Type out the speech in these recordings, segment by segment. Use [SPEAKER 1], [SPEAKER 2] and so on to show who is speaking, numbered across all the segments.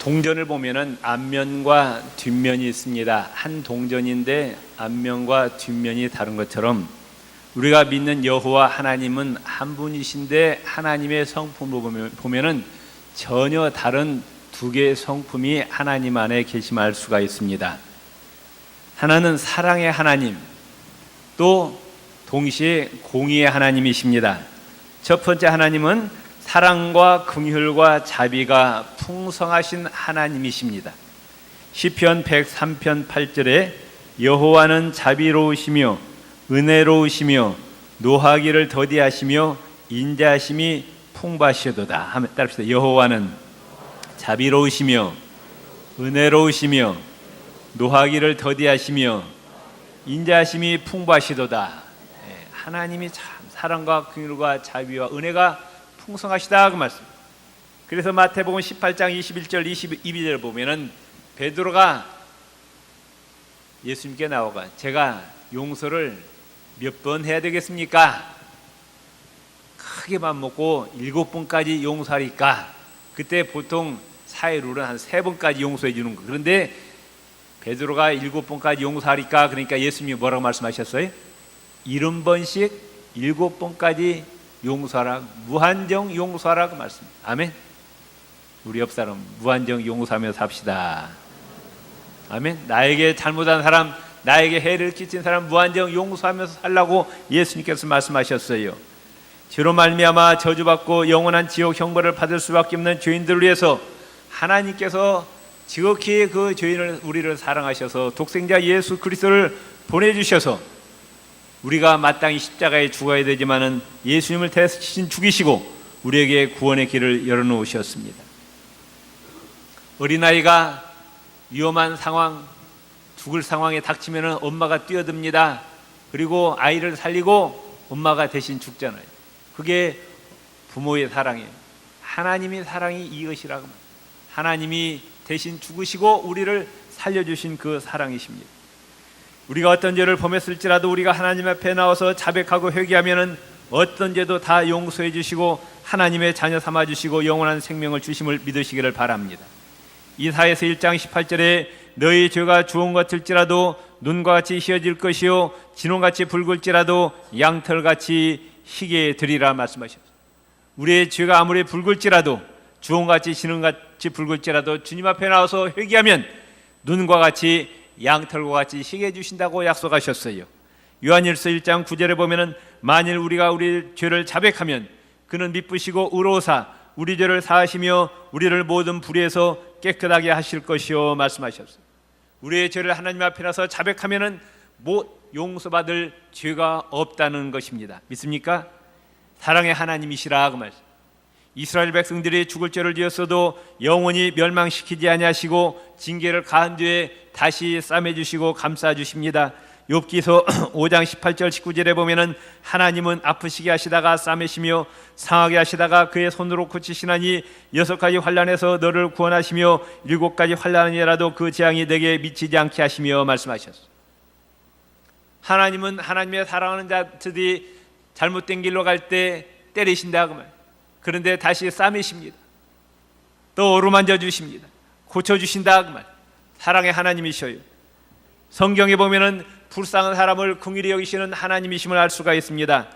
[SPEAKER 1] 동전을 보면은 앞면과 뒷면이 있습니다. 한 동전인데 앞면과 뒷면이 다른 것처럼 우리가 믿는 여호와 하나님은 한 분이신데 하나님의 성품을 보면은 전혀 다른 두 개의 성품이 하나님 안에 계심을 알 수가 있습니다. 하나는 사랑의 하나님, 또 동시에 공의의 하나님이십니다. 첫 번째 하나님은 사랑과 긍휼과 자비가 풍성하신 하나님이십니다. 시편 103편 8절에 여호와는 자비로우시며 은혜로우시며 노하기를 더디하시며 인자하심이 풍부하시도다 하면 따릅시다. 여호와는 자비로우시며 은혜로우시며 노하기를 더디하시며 인자하심이 풍부하시도다. 하나님이 참 사랑과 긍휼과 자비와 은혜가 풍성하시다 그 말씀. 그래서 마태복음 18장 21절 22절 보면은 베드로가 예수님께 나와가 제가 용서를 몇 번 해야 되겠습니까? 크게 맘먹고 7번까지 용서하리까? 그때 보통 사회룰은 한 3번까지 용서해 주는 거. 그런데 베드로가 7번까지 용서하리까? 그러니까 예수님이 뭐라고 말씀하셨어요? 70번씩 7번까지 용서하라, 무한정 용서하라 그 말씀. 아멘. 우리 옆 사람 무한정 용서하며 삽시다. 아멘. 나에게 잘못한 사람, 나에게 해를 끼친 사람 무한정 용서하면서 살라고 예수님께서 말씀하셨어요. 죄로 말미암아 저주받고 영원한 지옥 형벌을 받을 수밖에 없는 죄인들을 위해서 하나님께서 지극히 그 죄인을 우리를 사랑하셔서 독생자 예수 그리스도를 보내주셔서 우리가 마땅히 십자가에 죽어야 되지만은 예수님을 대신 죽이시고 우리에게 구원의 길을 열어놓으셨습니다. 어린아이가 위험한 상황, 죽을 상황에 닥치면은 엄마가 뛰어듭니다. 그리고 아이를 살리고 엄마가 대신 죽잖아요. 그게 부모의 사랑이에요. 하나님의 사랑이 이것이라고. 하나님이 대신 죽으시고 우리를 살려주신 그 사랑이십니다. 우리가 어떤 죄를 범했을지라도 우리가 하나님 앞에 나와서 자백하고 회개하면은 어떤 죄도 다 용서해 주시고 하나님의 자녀 삼아 주시고 영원한 생명을 주심을 믿으시기를 바랍니다. 이사야서 1장 18절에 너희 죄가 주홍 같을지라도 눈과 같이 희어질 것이요 진홍같이 붉을지라도 양털같이 희게 되리라 말씀하셨습니다. 우리의 죄가 아무리 붉을지라도 주홍같이 진홍같이 붉을지라도 주님 앞에 나와서 회개하면 눈과 같이 양털과 같이 희게 해주신다고 약속하셨어요. 요한일서 1장 9절에 보면은 만일 우리가 우리 죄를 자백하면 그는 미쁘시고 의로우사 우리 죄를 사하시며 우리를 모든 불의에서 깨끗하게 하실 것이요 말씀하셨어요. 우리의 죄를 하나님 앞에 나서 자백하면은 용서받을 죄가 없다는 것입니다. 믿습니까? 사랑의 하나님이시라 그 말씀. 이스라엘 백성들이 죽을 죄를 지었어도 영원히 멸망시키지 아니하시고 징계를 가한 뒤에 다시 싸매주시고 감싸주십니다. 욥기서 5장 18절 19절에 보면은 하나님은 아프시게 하시다가 싸매시며 상하게 하시다가 그의 손으로 고치시나니 6가지 환난에서 너를 구원하시며 7가지 환난이라도 그 재앙이 내게 미치지 않게 하시며 말씀하셨습니다. 하나님은 하나님의 사랑하는 자들이 잘못된 길로 갈 때 때리신다 그 말. 그런데 다시 싸매십니다. 또 어루만져 주십니다. 고쳐주신다 그 말. 사랑의 하나님이셔요. 성경에 보면은 불쌍한 사람을 긍휼히 여기시는 하나님이심을 알 수가 있습니다.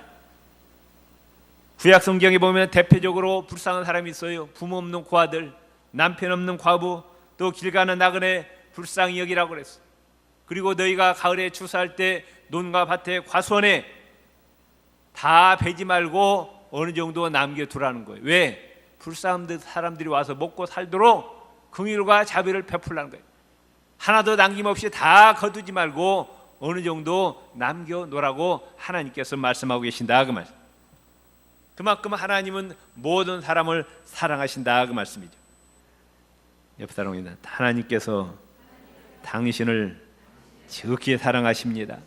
[SPEAKER 1] 구약 성경에 보면 대표적으로 불쌍한 사람이 있어요. 부모 없는 고아들, 남편 없는 과부, 또 길 가는 나그네 불쌍히 여기라고 그랬어요. 그리고 너희가 가을에 추수할 때 논과 밭에 과수원에 다 베지 말고 어느 정도 남겨두라는 거예요. 왜? 불쌍한 사람들이 와서 먹고 살도록 긍휼과 자비를 베풀라는 거예요. 하나도 남김없이 다 거두지 말고 어느 정도 남겨놓으라고 하나님께서 말씀하고 계신다 그 말씀. 그만큼 하나님은 모든 사람을 사랑하신다 그 말씀이죠. 옆 사람입니다. 하나님께서 당신을 지극히 사랑하십니다.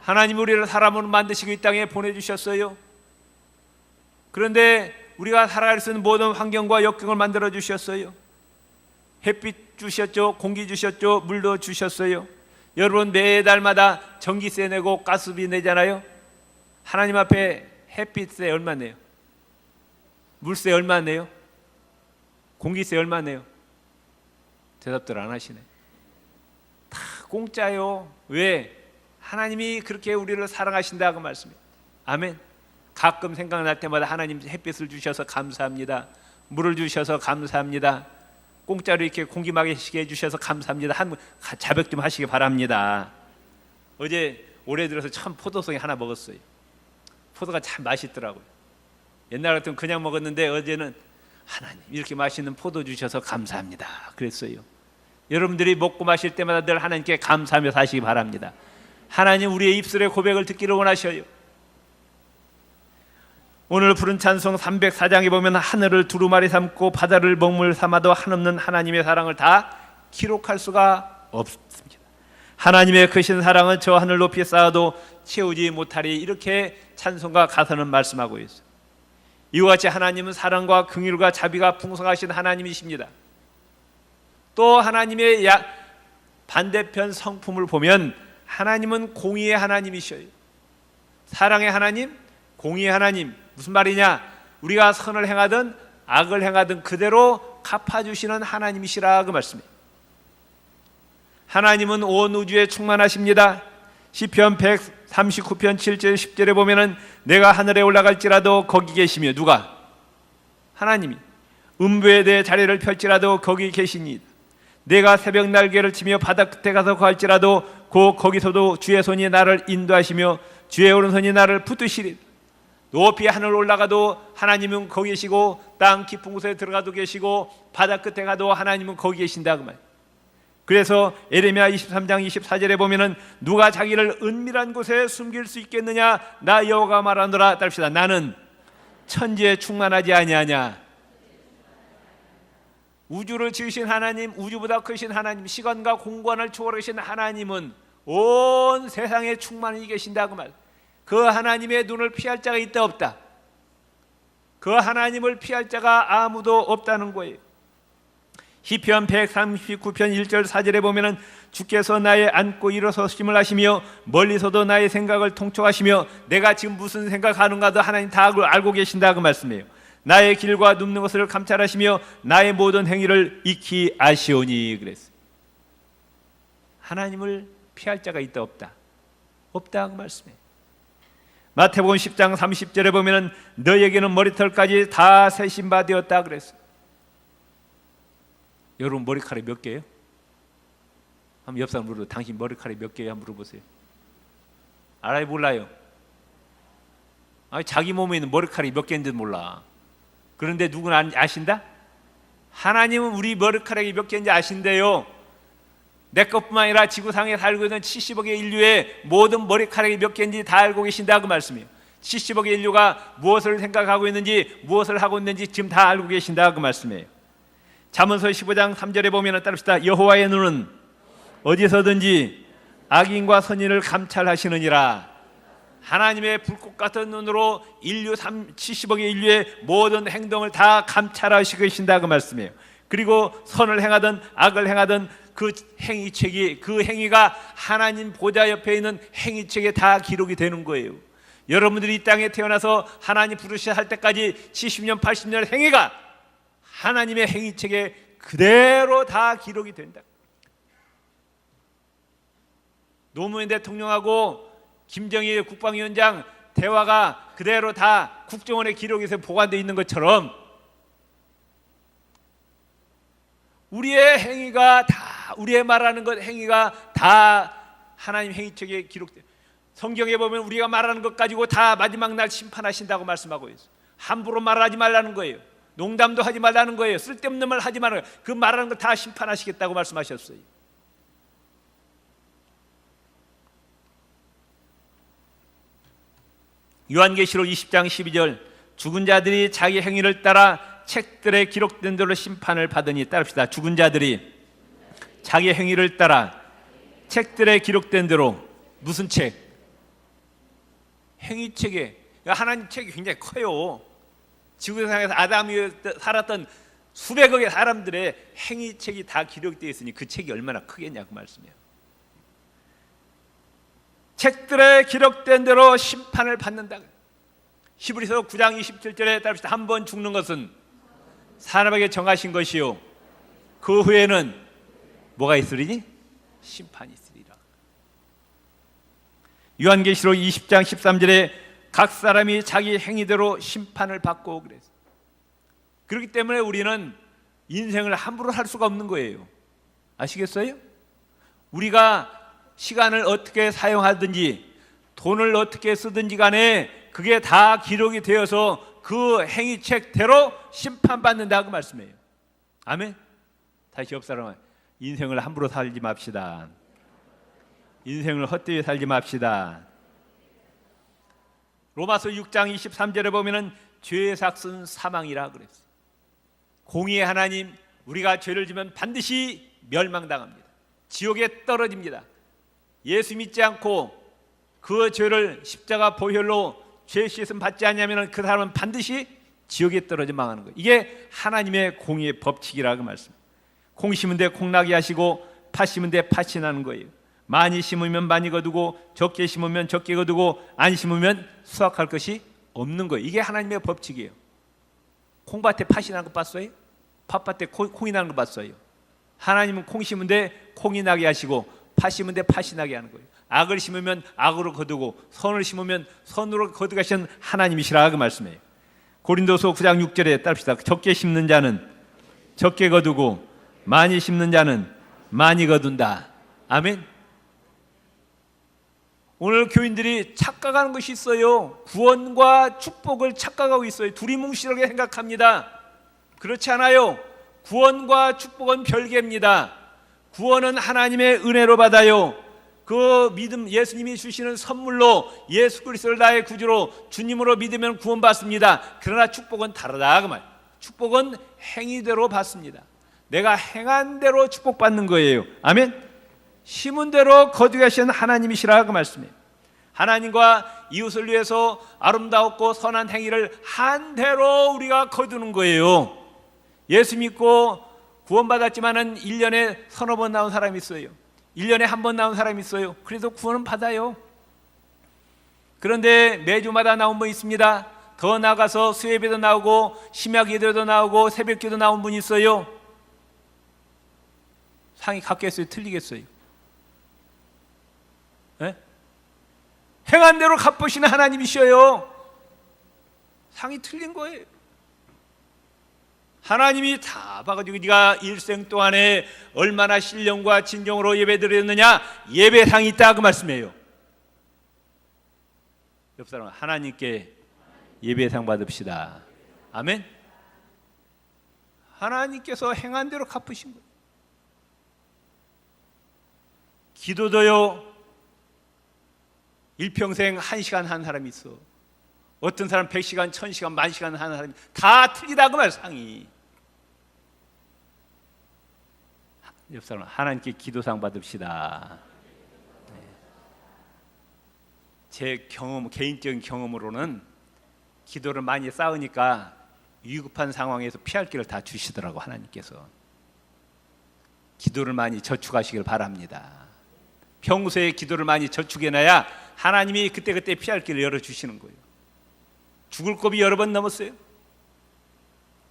[SPEAKER 1] 하나님 우리를 사람으로 만드시고 이 땅에 보내주셨어요. 그런데 우리가 살아갈 수 있는 모든 환경과 역경을 만들어 주셨어요. 햇빛 주셨죠. 공기 주셨죠. 물도 주셨어요. 여러분 매달마다 전기세 내고 가스비 내잖아요. 하나님 앞에 햇빛세 얼마 내요? 물세 얼마 내요? 공기세 얼마 내요? 대답들 안 하시네. 다 공짜요. 왜? 하나님이 그렇게 우리를 사랑하신다고 말씀해요. 아멘. 가끔 생각날 때마다 하나님 햇빛을 주셔서 감사합니다. 물을 주셔서 감사합니다. 공짜로 이렇게 공기 마시게 해주셔서 감사합니다. 자백 좀 하시기 바랍니다. 어제 올해 들어서 처음 포도송이 하나 먹었어요. 포도가 참 맛있더라고요. 옛날 같으면 그냥 먹었는데 어제는 하나님 이렇게 맛있는 포도 주셔서 감사합니다 그랬어요. 여러분들이 먹고 마실 때마다 늘 하나님께 감사하며 사시기 바랍니다. 하나님 우리의 입술의 고백을 듣기를 원하셔요. 오늘 부른 찬송 304장에 보면 하늘을 두루마리 삼고 바다를 먹물 삼아도 한없는 하나님의 사랑을 다 기록할 수가 없습니다. 하나님의 크신 사랑은 저 하늘 높이 쌓아도 채우지 못하리, 이렇게 찬송가 가사는 말씀하고 있어요. 이와 같이 하나님은 사랑과 긍휼과 자비가 풍성하신 하나님이십니다. 또 하나님의 반대편 성품을 보면 하나님은 공의의 하나님이셔요. 사랑의 하나님, 공의의 하나님. 무슨 말이냐? 우리가 선을 행하든 악을 행하든 그대로 갚아주시는 하나님이시라 그 말씀이에요. 하나님은 온 우주에 충만하십니다. 시편 139편 7절 10절에 보면은 내가 하늘에 올라갈지라도 거기 계시며, 누가? 하나님이. 음부에 대해 자리를 펼지라도 거기 계시니, 내가 새벽 날개를 치며 바다 끝에 가서 거할지라도 거기서도 주의 손이 나를 인도하시며 주의 오른손이 나를 붙드시리. 높이 하늘 올라가도 하나님은 거기 계시고, 땅 깊은 곳에 들어가도 계시고, 바다 끝에 가도 하나님은 거기 계신다 그 말. 그래서 에레미야 23장 24절에 보면은 누가 자기를 은밀한 곳에 숨길 수 있겠느냐? 나 여호와가 말하노라. 따릅시다. 나는 천지에 충만하지 아니하냐. 우주를 지으신 하나님, 우주보다 크신 하나님, 시간과 공간을 초월하신 하나님은 온 세상에 충만히 계신다 그 말. 그 하나님의 눈을 피할 자가 있다 없다? 그 하나님을 피할 자가 아무도 없다는 거예요. 시편 139편 1절 4절에 보면은 주께서 나의 앉고 일어서심을 하시며 멀리서도 나의 생각을 통촉하시며, 내가 지금 무슨 생각하는가도 하나님 다 알고 계신다 그 말씀이에요. 나의 길과 눕는 것을 감찰하시며 나의 모든 행위를 익히 아시오니 그랬어요. 하나님을 피할 자가 있다 없다? 없다 그 말씀이에요. 마태복음 10장 30절에 보면은 너에게는 머리털까지 다 세신 바 되었다 그랬어요. 여러분 머리카락이 몇 개예요? 한번 옆 사람 물어보. 당신 머리카락이 몇 개예요? 한번 물어보세요. 알아요 몰라요? 아니, 자기 몸에 있는 머리카락이 몇 개인지 몰라. 그런데 누구는 아신다? 하나님은 우리 머리카락이 몇 개인지 아신대요. 내 것뿐만 아니라 지구상에 살고 있는 70억의 인류의 모든 머리카락이 몇 개인지 다 알고 계신다 그 말씀이에요. 70억의 인류가 무엇을 생각하고 있는지, 무엇을 하고 있는지 지금 다 알고 계신다 그 말씀이에요. 잠언서 15장 3절에 보면 따릅시다. 여호와의 눈은 어디서든지 악인과 선인을 감찰하시느니라. 하나님의 불꽃 같은 눈으로 70억의 인류의 모든 행동을 다 감찰하시고 계신다 그 말씀이에요. 그리고 선을 행하든 악을 행하든 그 행위책이, 그 행위가 하나님 보좌 옆에 있는 행위책에 다 기록이 되는 거예요. 여러분들이 이 땅에 태어나서 하나님 부르셔 할 때까지 70년 80년 행위가 하나님의 행위책에 그대로 다 기록이 된다. 노무현 대통령하고 김정일 국방위원장 대화가 그대로 다 국정원의 기록에서 보관되어 있는 것처럼 우리의 행위가 다, 우리의 말하는 것 행위가 다 하나님 행위책에 기록돼요. 성경에 보면 우리가 말하는 것 가지고 다 마지막 날 심판하신다고 말씀하고 있어요. 함부로 말하지 말라는 거예요. 농담도 하지 말라는 거예요. 쓸데없는 말 하지 말라는 거예요. 그 말하는 거 다 심판하시겠다고 말씀하셨어요. 요한계시록 20장 12절 죽은 자들이 자기 행위를 따라 책들에 기록된 대로 심판을 받으니, 따릅시다. 죽은 자들이 자기 행위를 따라 책들에 기록된 대로. 무슨 책? 행위책에. 하나님 책이 굉장히 커요. 지구상에서 아담이 살았던 수백억의 사람들의 행위책이 다 기록되어 있으니 그 책이 얼마나 크겠냐고 말씀이에요. 책들에 기록된 대로 심판을 받는다. 히브리서 9장 27절에 따릅시다. 한 번 죽는 것은 사람에게 정하신 것이요 그 후에는 뭐가 있으리니? 심판이 있으리라. 요한계시록 20장 13절에 각 사람이 자기 행위대로 심판을 받고 그랬어요. 그렇기 때문에 우리는 인생을 함부로 할 수가 없는 거예요. 아시겠어요? 우리가 시간을 어떻게 사용하든지 돈을 어떻게 쓰든지 간에 그게 다 기록이 되어서 그 행위책대로 심판받는다고 말씀해요. 아멘. 다시 옆 사람은 인생을 함부로 살지 맙시다. 인생을 헛되이 살지 맙시다. 로마서 6장 23절에 보면은 죄의 삭은 사망이라 그랬어요. 공의의 하나님, 우리가 죄를 지면 반드시 멸망당합니다. 지옥에 떨어집니다. 예수 믿지 않고 그 죄를 십자가 보혈로 죄 씻음 받지 않냐면 그 사람은 반드시 지옥에 떨어져 망하는 거예요. 이게 하나님의 공의의 법칙이라고 말씀. 콩 심은 데 콩나게 하시고 팥 심은 데 팥이 나는 거예요. 많이 심으면 많이 거두고 적게 심으면 적게 거두고 안 심으면 수확할 것이 없는 거예요. 이게 하나님의 법칙이에요. 콩밭에 팥이 나는 거 봤어요? 팥밭에 콩이 나는 거 봤어요? 하나님은 콩 심은 데 콩이 나게 하시고 팥 심은 데 팥이 나게 하는 거예요. 악을 심으면 악으로 거두고 선을 심으면 선으로 거두가시는 하나님이시라 그 말씀이에요. 고린도서 9장 6절에 따릅시다. 적게 심는 자는 적게 거두고 많이 심는 자는 많이 거둔다. 아멘. 오늘 교인들이 착각하는 것이 있어요. 구원과 축복을 착각하고 있어요. 둘이 뭉실하게 생각합니다. 그렇지 않아요. 구원과 축복은 별개입니다. 구원은 하나님의 은혜로 받아요. 그 믿음, 예수님이 주시는 선물로 예수 그리스도를 나의 구주로 주님으로 믿으면 구원받습니다. 그러나 축복은 다르다 그 말. 축복은 행위대로 받습니다. 내가 행한 대로 축복받는 거예요. 아멘. 심은 대로 거두게 하시는 하나님이시라 그 말씀이에요. 하나님과 이웃을 위해서 아름다웠고 선한 행위를 한 대로 우리가 거두는 거예요. 예수 믿고 구원받았지만은 1년에 서너 번 나온 사람이 있어요. 1년에 한 번 나온 사람이 있어요. 그래서 구원은 받아요. 그런데 매주마다 나온 분 있습니다. 더 나가서 수예배도 나오고 심야기도도 나오고 새벽기도 나온 분이 있어요. 상이 같겠어요? 틀리겠어요? 네? 행한 대로 갚으시는 하나님이셔요. 상이 틀린 거예요. 하나님이 다 봐가지고 네가 일생 동안에 얼마나 신령과 진정으로 예배드렸느냐, 예배상이 있다 그 말씀이에요. 옆 사람 하나님께 예배상 받읍시다. 아멘. 하나님께서 행한 대로 갚으신 거예요. 기도도요, 일평생 1시간 한 사람이 있어. 어떤 사람 100시간, 1000시간, 10,000시간 하는 사람이 다 틀리다 그 말. 상이. 옆 사람 하나님께 기도상 받읍시다. 제 경험, 개인적인 경험으로는 기도를 많이 쌓으니까 위급한 상황에서 피할 길을 다 주시더라고. 하나님께서 기도를 많이 저축하시길 바랍니다. 평소에 기도를 많이 저축해놔야 하나님이 그때그때 피할 길을 열어주시는 거예요. 죽을 고비 여러 번 넘었어요.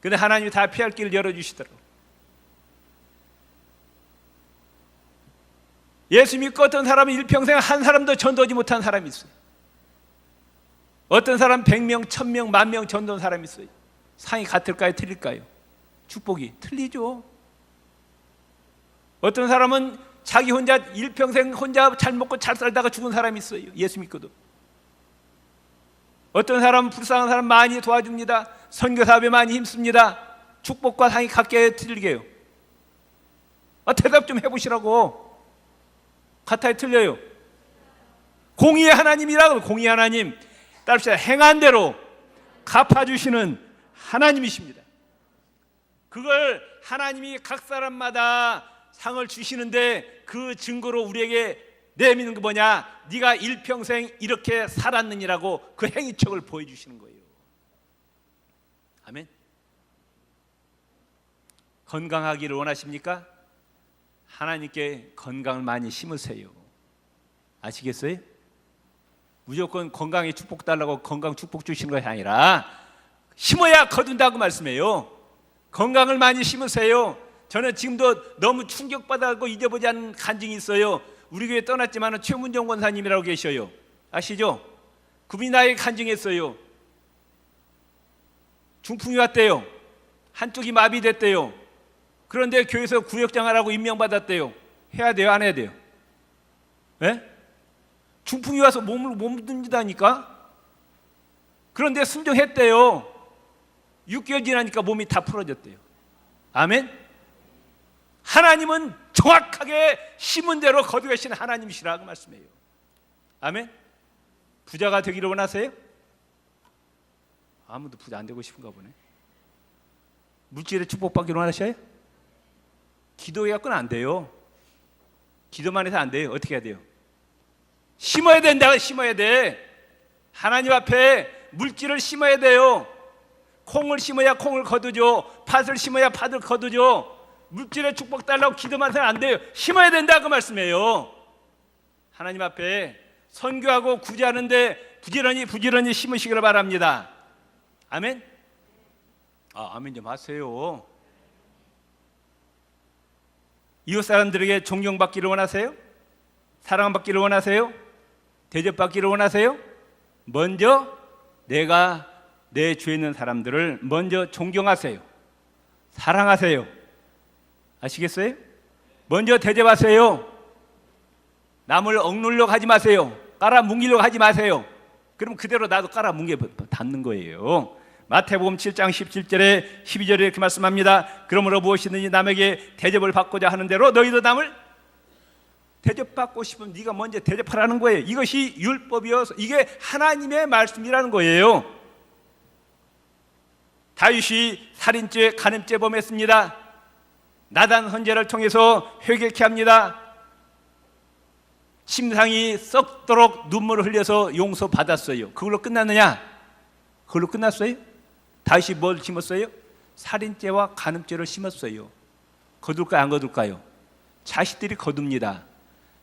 [SPEAKER 1] 근데 하나님이 다 피할 길을 열어주시더라고. 예수 믿고 어떤 사람은 일평생 한 사람도 전도하지 못한 사람이 있어요. 어떤 사람 100명, 1000명, 10,000명 전도한 사람이 있어요. 상이 같을까요? 틀릴까요? 축복이 틀리죠. 어떤 사람은 자기 혼자 일평생 혼자 잘 먹고 잘 살다가 죽은 사람이 있어요. 예수 믿고도. 어떤 사람은 불쌍한 사람 많이 도와줍니다. 선교사업에 많이 힘씁니다. 축복과 상이 같게 틀리게요. 대답 좀 해보시라고. 같아요, 틀려요? 공의의 하나님이라고. 공의의 하나님 따릅시다. 행한 대로 갚아주시는 하나님이십니다. 그걸 하나님이 각 사람마다 상을 주시는데 그 증거로 우리에게 내미는 거 뭐냐? 네가 일평생 이렇게 살았느니라고 그 행위책을 보여주시는 거예요. 아멘. 건강하기를 원하십니까? 하나님께 건강을 많이 심으세요. 아시겠어요? 무조건 건강에 축복 달라고 건강 축복 주시는 것이 아니라 심어야 거둔다고 말씀해요. 건강을 많이 심으세요. 저는 지금도 너무 충격받아서 잊어보지 않은 간증이 있어요. 우리 교회 떠났지만 최문정 권사님이라고 계셔요. 아시죠? 그분이 나에게 간증했어요. 중풍이 왔대요. 한쪽이 마비됐대요. 그런데 교회에서 구역장하라고 임명받았대요. 해야 돼요? 안 해야 돼요? 예? 중풍이 와서 몸을 못 든다니까? 그런데 순종했대요. 6개월 지나니까 몸이 다 풀어졌대요. 아멘? 하나님은 정확하게 심은 대로 거두시는 하나님이시라고 말씀해요. 아멘? 부자가 되기를 원하세요? 아무도 부자 안 되고 싶은가 보네. 물질의 축복받기를 원하셔요? 기도해갖고는 안 돼요. 기도만 해서 안 돼요. 어떻게 해야 돼요? 심어야 된다. 심어야 돼. 하나님 앞에 물질을 심어야 돼요. 콩을 심어야 콩을 거두죠. 팥을 심어야 팥을 거두죠. 물질의 축복 달라고 기도만 해서는 안 돼요. 심어야 된다 그 말씀이에요. 하나님 앞에 선교하고 구제하는데 부지런히 심으시기를 바랍니다. 아멘? 아멘 좀 하세요. 이웃 사람들에게 존경받기를 원하세요? 사랑받기를 원하세요? 대접받기를 원하세요? 먼저 내가 내 주위에 있는 사람들을 먼저 존경하세요. 사랑하세요. 아시겠어요? 먼저 대접하세요. 남을 억누르려고 하지 마세요. 깔아뭉개려고 하지 마세요. 그럼 그대로 나도 깔아뭉개 닿는 거예요. 마태복음 7장 17절에 12절에 이렇게 말씀합니다. 그러므로 무엇이든지 남에게 대접을 받고자 하는 대로 너희도 남을 대접받고 싶으면 네가 먼저 대접하라는 거예요. 이것이 율법이어서 이게 하나님의 말씀이라는 거예요. 다윗이 살인죄, 간음죄 범했습니다. 나단 헌제를 통해서 회개케 합니다. 침상이 썩도록 눈물을 흘려서 용서받았어요. 그걸로 끝났느냐? 그걸로 끝났어요? 다윗이 뭘 심었어요? 살인죄와 간음죄를 심었어요. 거둘까요? 안 거둘까요? 자식들이 거둡니다.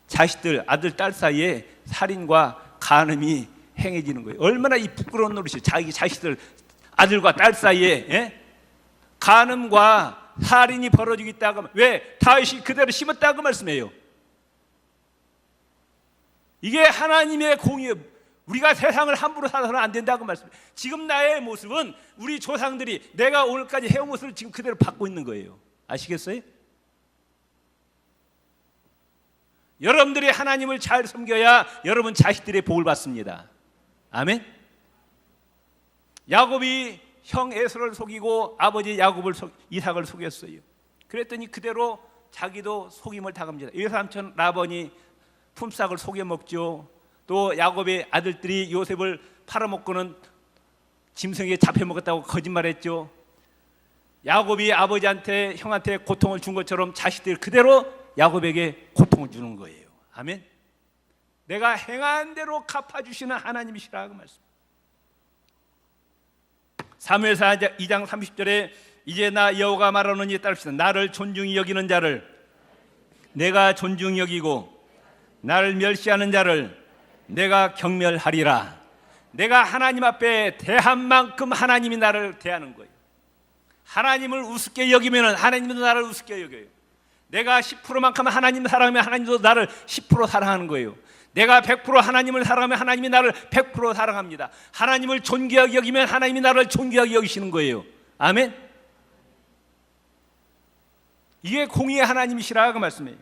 [SPEAKER 1] 자식들, 아들, 딸 사이에 살인과 간음이 행해지는 거예요. 얼마나 이 부끄러운 노릇이에요. 자기 자식들, 아들과 딸 사이에 간음과 살인이 벌어지고 있다고 하면 왜? 다윗이 그대로 심었다고 말씀해요. 이게 하나님의 공의예요. 우리가 세상을 함부로 살아서는 안 된다고 말씀해요. 지금 나의 모습은 우리 조상들이 내가 오늘까지 해온 모습을 지금 그대로 받고 있는 거예요. 아시겠어요? 여러분들이 하나님을 잘 섬겨야 여러분 자식들의 복을 받습니다. 아멘. 야곱이 형 에서를 속이고 아버지 이삭을 속였어요. 그랬더니 그대로 자기도 속임을 당합니다. 이 사람처럼 라반이 품삯을 속여 먹죠. 또 야곱의 아들들이 요셉을 팔아먹고는 짐승에게 잡혀 먹었다고 거짓말했죠. 야곱이 아버지한테 형한테 고통을 준 것처럼 자식들 그대로 야곱에게 고통을 주는 거예요. 아멘. 내가 행한 대로 갚아주시는 하나님이시라고 말씀. 사무엘상 2장 30절에 이제 나 여호와가 말하노니 따릅시다. 나를 존중히 여기는 자를 내가 존중히 여기고 나를 멸시하는 자를 내가 경멸하리라. 내가 하나님 앞에 대한 만큼 하나님이 나를 대하는 거예요. 하나님을 우습게 여기면 하나님도 나를 우습게 여겨요. 내가 10%만큼 하나님 사랑하면 하나님도 나를 10% 사랑하는 거예요. 내가 100% 하나님을 사랑하면 하나님이 나를 100% 사랑합니다. 하나님을 존귀하게 여기면 하나님이 나를 존귀하게 여기시는 거예요. 아멘. 이게 공의의 하나님이시라고 말씀해요.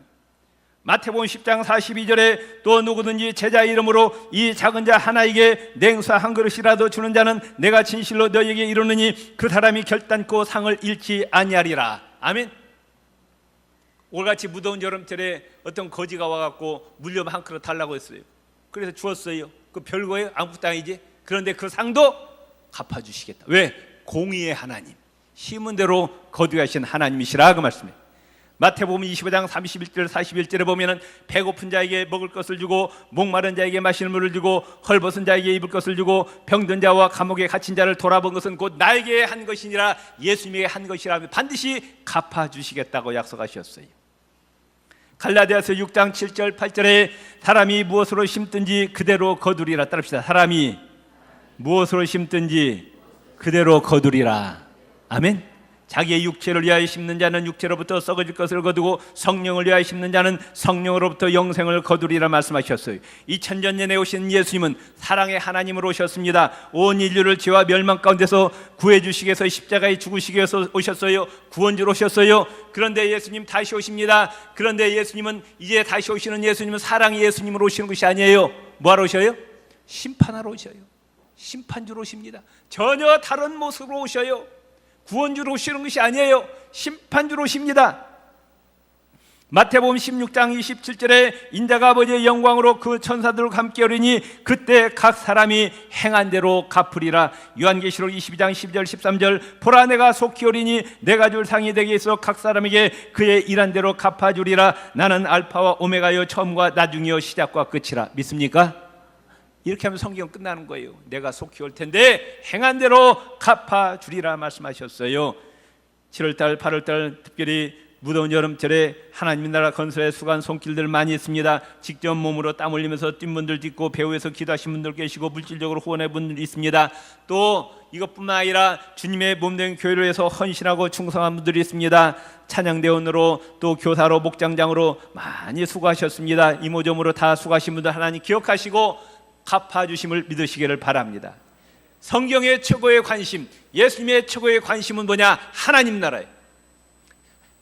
[SPEAKER 1] 마태복음 10장 42절에 또 누구든지 제자 이름으로 이 작은 자 하나에게 냉수 한 그릇이라도 주는 자는 내가 진실로 너희에게 이르노니 그 사람이 결단코 상을 잃지 아니하리라. 아멘. 올같이 무더운 여름철에 어떤 거지가 와갖고 물엿 한 그릇 달라고 했어요. 그래서 주었어요. 그 별거예요? 아무것도 아니지. 그런데 그 상도 갚아주시겠다. 왜? 공의의 하나님, 심은 대로 거두하신 하나님이시라 그 말씀이에요. 마태복음 25장 31절 41절에 보면은 배고픈 자에게 먹을 것을 주고 목마른 자에게 마실 물을 주고 헐벗은 자에게 입을 것을 주고 병든 자와 감옥에 갇힌 자를 돌아본 것은 곧 나에게 한 것이니라. 예수님에게 한 것이라 반드시 갚아주시겠다고 약속하셨어요. 갈라디아서 6장 7절 8절에 사람이 무엇으로 심든지 그대로 거두리라. 따릅시다. 사람이 무엇으로 심든지 그대로 거두리라. 아멘. 자기의 육체를 위하여 심는 자는 육체로부터 썩어질 것을 거두고 성령을 위하여 심는 자는 성령으로부터 영생을 거두리라 말씀하셨어요. 2000년 전에 오신 예수님은 사랑의 하나님으로 오셨습니다. 온 인류를 죄와 멸망 가운데서 구해주시기 위해서 십자가에 죽으시기 위해서 오셨어요. 구원주로 오셨어요. 그런데 예수님 다시 오십니다. 그런데 예수님은 이제 다시 오시는 예수님은 사랑의 예수님으로 오시는 것이 아니에요. 뭐하러 오셔요? 심판하러 오셔요. 심판주로 오십니다. 전혀 다른 모습으로 오셔요. 구원주로 오시는 것이 아니에요. 심판주로 오십니다. 마태복음 16장 27절에 인자가 아버지의 영광으로 그 천사들과 함께 오리니 그때 각 사람이 행한 대로 갚으리라. 요한계시록 22장 12절 13절 보라 내가 속히 오리니 내가 줄 상이 되게 있어 각 사람에게 그의 일한 대로 갚아주리라. 나는 알파와 오메가요 처음과 나중이요 시작과 끝이라. 믿습니까? 이렇게 하면 성경은 끝나는 거예요. 내가 속히 올 텐데 행한 대로 갚아주리라 말씀하셨어요. 7월달 8월달 특별히 무더운 여름철에 하나님 나라 건설에 수고한 손길들 많이 있습니다. 직접 몸으로 땀 흘리면서 뛴 분들도 있고 배후에서 기도하신 분들 계시고 물질적으로 후원해 분들이 있습니다. 또 이것뿐만 아니라 주님의 몸된 교회를 위해서 헌신하고 충성한 분들이 있습니다. 찬양대원으로 또 교사로 목장장으로 많이 수고하셨습니다. 이모저모로 다 수고하신 분들 하나님 기억하시고 갚아주심을 믿으시기를 바랍니다. 성경의 최고의 관심, 예수님의 최고의 관심은 뭐냐? 하나님 나라예요.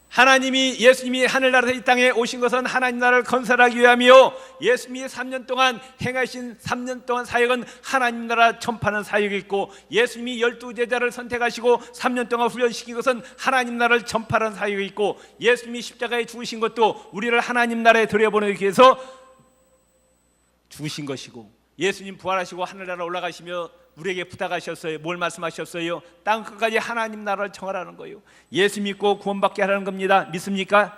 [SPEAKER 1] 하나님이 예수님이 하늘나라에서 이 땅에 오신 것은 하나님 나라를 건설하기 위함이요 예수님이 3년 동안 행하신 3년 동안 사역은 하나님 나라 전파하는 사역이었고 예수님이 12제자를 선택하시고 3년 동안 훈련시킨 것은 하나님 나라를 전파하는 사역이었고 예수님이 십자가에 죽으신 것도 우리를 하나님 나라에 들여보내기 위해서 죽으신 것이고 예수님 부활하시고 하늘나라 올라가시며 우리에게 부탁하셨어요. 뭘 말씀하셨어요? 땅 끝까지 하나님 나라를 청하라는 거예요. 예수 믿고 구원받게 하라는 겁니다. 믿습니까?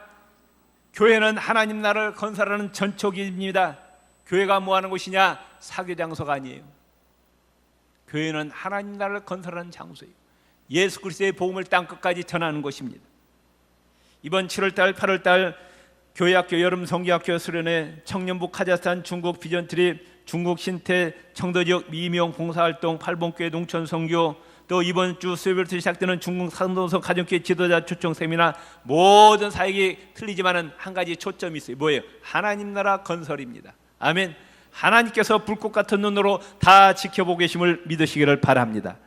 [SPEAKER 1] 교회는 하나님 나라를 건설하는 전초기입니다. 교회가 뭐 하는 곳이냐? 사교 장소가 아니에요. 교회는 하나님 나라를 건설하는 장소예요. 예수 그리스도의 복음을 땅 끝까지 전하는 곳입니다. 이번 7월달 8월달 교회학교 여름 성경학교 수련회 청년부 카자흐스탄 중국 비전 트립 중국 신태 청도지역 미명 봉사활동 8번교회 농촌 선교 또 이번 주 수요일부터 시작되는 중국 산동성 가정교회 지도자 초청 세미나 모든 사역이 틀리지만은 한 가지 초점이 있어요. 뭐예요? 하나님 나라 건설입니다. 아멘. 하나님께서 불꽃 같은 눈으로 다 지켜보고 계심을 믿으시기를 바랍니다.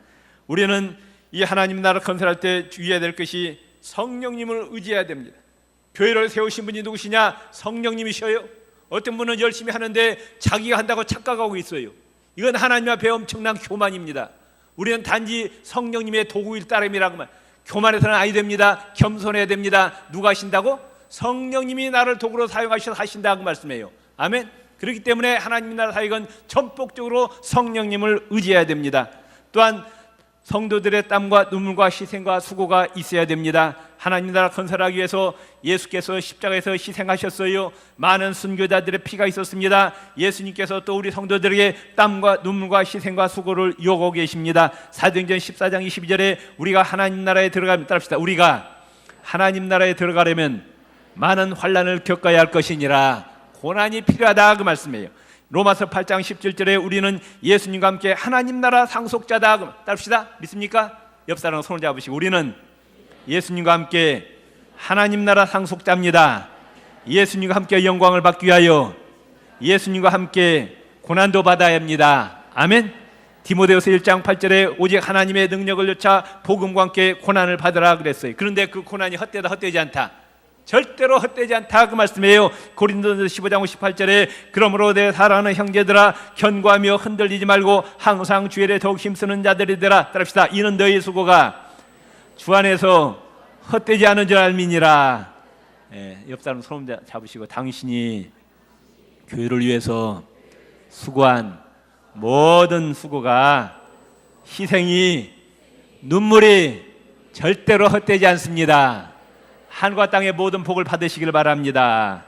[SPEAKER 1] 우리는 이 하나님 나라 건설할 때 주의해야 될 것이 성령님을 의지해야 됩니다. 교회를 세우신 분이 누구시냐? 성령님이셔요. 어떤 분은 열심히 하는데 자기가 한다고 착각하고 있어요. 이건 하나님 앞에 엄청난 교만입니다. 우리는 단지 성령님의 도구일 따름이라고만. 교만해서는 아니 됩니다. 겸손해야 됩니다. 누가 하신다고? 성령님이 나를 도구로 사용하셔서 하신다고 말씀해요. 아멘. 그렇기 때문에 하나님 나라 사역은 전폭적으로 성령님을 의지해야 됩니다. 또한 성도들의 땀과 눈물과 희생과 수고가 있어야 됩니다. 하나님 나라 건설하기 위해서 예수께서 십자가에서 희생하셨어요. 많은 순교자들의 피가 있었습니다. 예수님께서 또 우리 성도들에게 땀과 눈물과 희생과 수고를 요구하고 계십니다. 사도행전 14장 22절에 우리가 하나님 나라에 들어가면 따릅시다. 우리가 하나님 나라에 들어가려면 많은 환난을 겪어야 할 것이니라. 고난이 필요하다 그 말씀이에요. 로마서 8장 17절에 우리는 예수님과 함께 하나님 나라 상속자다. 따릅시다. 믿습니까? 옆 사람 손을 잡으시고 우리는 예수님과 함께 하나님 나라 상속자입니다. 예수님과 함께 영광을 받기 위하여 예수님과 함께 고난도 받아야 합니다. 아멘. 디모데후서 1장 8절에 오직 하나님의 능력을 여차 복음과 함께 고난을 받으라 그랬어요. 그런데 그 고난이 헛되다 헛되지 않다. 절대로 헛되지 않다 그 말씀이에요. 고린도서 15장 58절에 그러므로 내 사랑하는 형제들아 견고하며 흔들리지 말고 항상 주 일에 더욱 힘쓰는 자들이되라. 따릅시다. 이는 너희 수고가 주 안에서 헛되지 않은 줄 알미니라. 옆 사람 손 잡으시고 당신이 교회를 위해서 수고한 모든 수고가 희생이 눈물이 절대로 헛되지 않습니다. 하늘과 땅의 모든 복을 받으시길 바랍니다.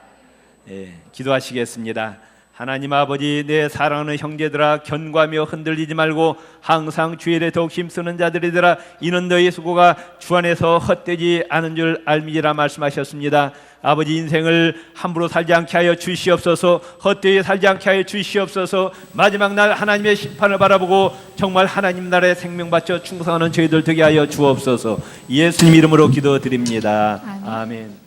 [SPEAKER 1] 기도하시겠습니다. 하나님 아버지, 내 사랑하는 형제들아, 견고하며 흔들리지 말고 항상 주의 일에 더욱 힘쓰는 자들이더라. 이는 너희 수고가 주 안에서 헛되지 않은 줄 알미라 말씀하셨습니다. 아버지, 인생을 함부로 살지 않게 하여 주시옵소서. 헛되이 살지 않게 하여 주시옵소서. 마지막 날 하나님의 심판을 바라보고 정말 하나님 나라에 생명 바쳐 충성하는 저희들 되게 하여 주옵소서. 예수님 이름으로 기도드립니다. 아멘.